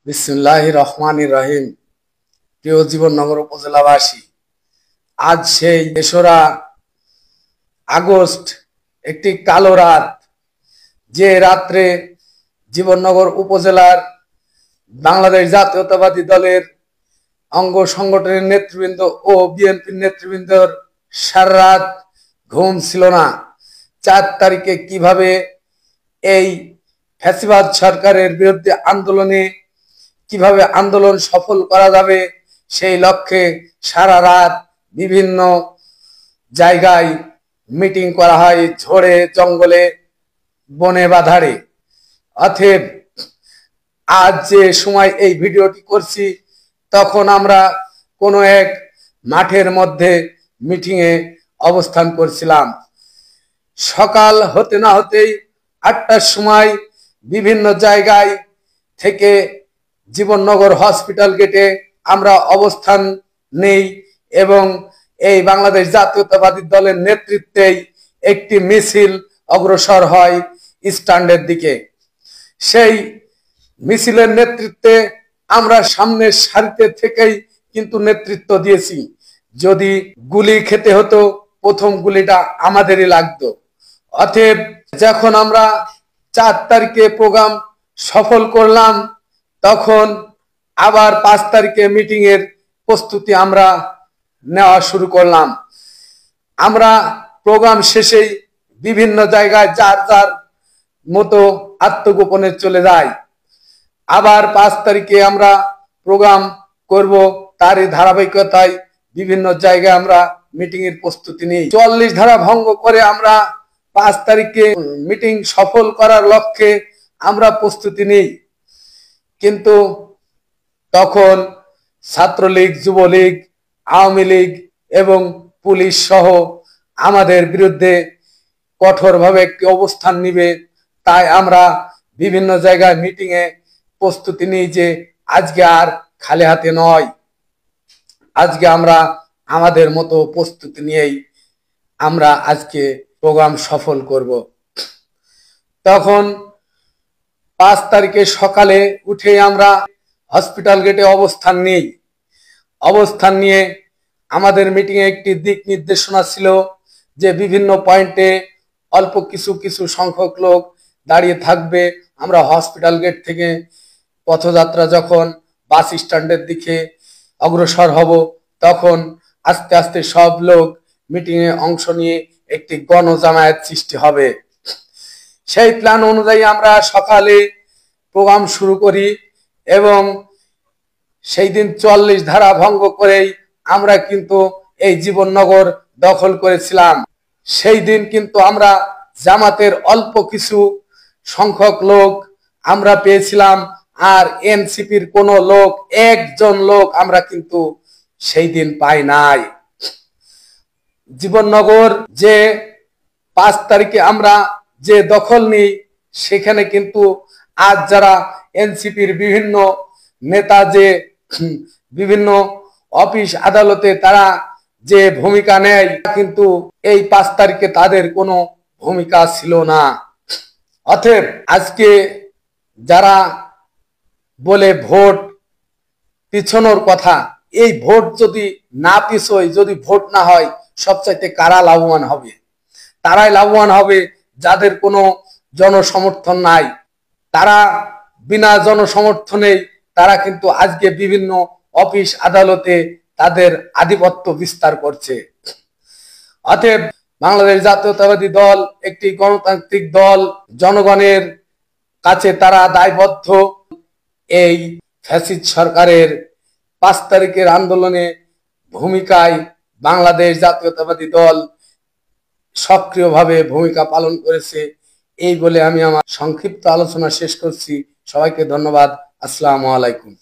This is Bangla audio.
বিসমিল্লাহির রহমানির রহিম। প্রিয় জীবননগর উপজেলাবাসী, আজ সেই ৩রা আগস্ট, একটি কালো রাত। যে রাত্রে জীবননগর উপজেলার বাংলাদেশ জাতীয়তাবাদী দলের অঙ্গ সংগঠনের নেতৃবৃন্দ ও বিএনপির নেতৃবৃন্দর সারা রাত ঘুম ছিল না। ৪ তারিখে কিভাবে এই ফ্যাসিবাদ সরকারের বিরুদ্ধে কিভাবে আন্দোলন সফল করা যাবে, সেই লক্ষ্যে সারা রাত বিভিন্ন জায়গায় মিটিং করা হয়, ঝড়ে জঙ্গলে বনে বাধারে। অতএব আজ যে সময় এই ভিডিওটি করছি, তখন আমরা কোনো এক মাঠের মধ্যে মিটিংয়ে অবস্থান করছিলাম। সকাল হতে না হতেই ৮টার সময় বিভিন্ন জায়গায় থেকে জীবননগর হসপিটাল গেটে আমরা অবস্থান নেই এবং এই বাংলাদেশ জাতীয়তাবাদী দলের নেতৃত্বেই একটি মিছিল অগ্রসর হয় স্ট্যান্ডের দিকে। সেই মিছিলের নেতৃত্বে আমরা সামনের সারিতে থেকেই কিন্তু নেতৃত্ব দিয়েছি। যদি গুলি খেতে হতো, প্রথম গুলিটা আমাদেরই লাগতো। অতএব যখন আমরা ৪ তারিখে প্রোগ্রাম সফল করলাম, তখন আবার ৫ তারিখে মিটিং এর প্রস্তুতি আমরা নেওয়া শুরু করলাম। আমরা প্রোগ্রাম শেষেই বিভিন্ন জায়গায় যার যার মতো আত্মগোপনে চলে যাই। আবার ৫ তারিখে আমরা প্রোগ্রাম করব, তারই ধারাবাহিকতায় বিভিন্ন জায়গায় আমরা মিটিং এর প্রস্তুতি নিই। ৪৪ ধারা ভঙ্গ করে আমরা ৫ তারিখে মিটিং সফল করার লক্ষ্যে আমরা প্রস্তুতি নিই। কিন্তু তখন ছাত্রলীগ, যুবলীগ, আওয়ামী লীগ এবং পুলিশ সহ আমাদের বিরুদ্ধে কঠোরভাবে একটি অবস্থান নিবে। তাই আমরা বিভিন্ন জায়গায় মিটিংয়ে প্রস্তুতি নিই যে আজকে আর খালি হাতে নয়, আজকে আমরা আমাদের মতো প্রস্তুতি নিয়েই আমরা আজকে প্রোগ্রাম সফল করব। তখন ৫ তারিখে সকালে উঠে আমরা হসপিটাল গেটে অবস্থান নিই। অবস্থান নিয়ে আমাদের মিটিংয়ে একটি দিক নির্দেশনা ছিল যে বিভিন্ন পয়েন্টে অল্প কিছু সংখ্যক লোক দাঁড়িয়ে থাকবে। আমরা হসপিটাল গেট থেকে পথযাত্রা যখন বাস স্ট্যান্ডের দিকে অগ্রসর হব, তখন আস্তে আস্তে সব লোক মিটিংয়ে অংশ নিয়ে একটি গণজামায়াত সৃষ্টি হবে। সেই প্ল্যান অনুযায়ী আমরা সকালে প্রোগ্রাম শুরু করি এবং সেই দিন ৪৪ ধারা ভঙ্গ করেই আমরা কিন্তু এই জীবননগর দখল করেছিলাম। সেই দিন কিন্তু আমরা জামাতের অল্প কিছু সংখ্যক লোক আমরা পেয়েছিলাম, আর এনসিপির কোন লোক, একজন লোক আমরা কিন্তু সেই দিন পাই নাই। জীবননগর যে ৫ তারিখে আমরা যে দখল নিই, সেখানে কিন্তু আজ যারা এনসিপির বিভিন্ন নেতা যে বিভিন্ন অফিস আদালতে তারা যে ভূমিকা নেয়, কিন্তু এই ৫ তারিখে তাদের কোনো ভূমিকা ছিল না। অতএব আজকে যারা বলে ভোট পিছনোর কথা, এই ভোট যদি না পিছোয়, যদি ভোট না হয়, সবচাইতে কারা লাভবান হবে? তারাই লাভবান হবে যাদের কোনো জনসমর্থন নাই। তারা বিনা জনসমর্থনেই তারা কিন্তু আজকে বিভিন্ন অফিস আদালতে তাদের আধিপত্য বিস্তার করছে। অতএব বাংলাদেশ জাতীয়তাবাদী দল একটি গণতান্ত্রিক দল, জনগণের কাছে তারা দায়বদ্ধ। এই ফ্যাসিস্ট সরকারের ৫ তারিখের আন্দোলনে ভূমিকায় বাংলাদেশ জাতীয়তাবাদী দল সক্রিয়ভাবে ভূমিকা পালন করেছে। এই বলে আমি আমার সংক্ষিপ্ত আলোচনা শেষ করছি। সবাইকে ধন্যবাদ। আসসালামু আলাইকুম।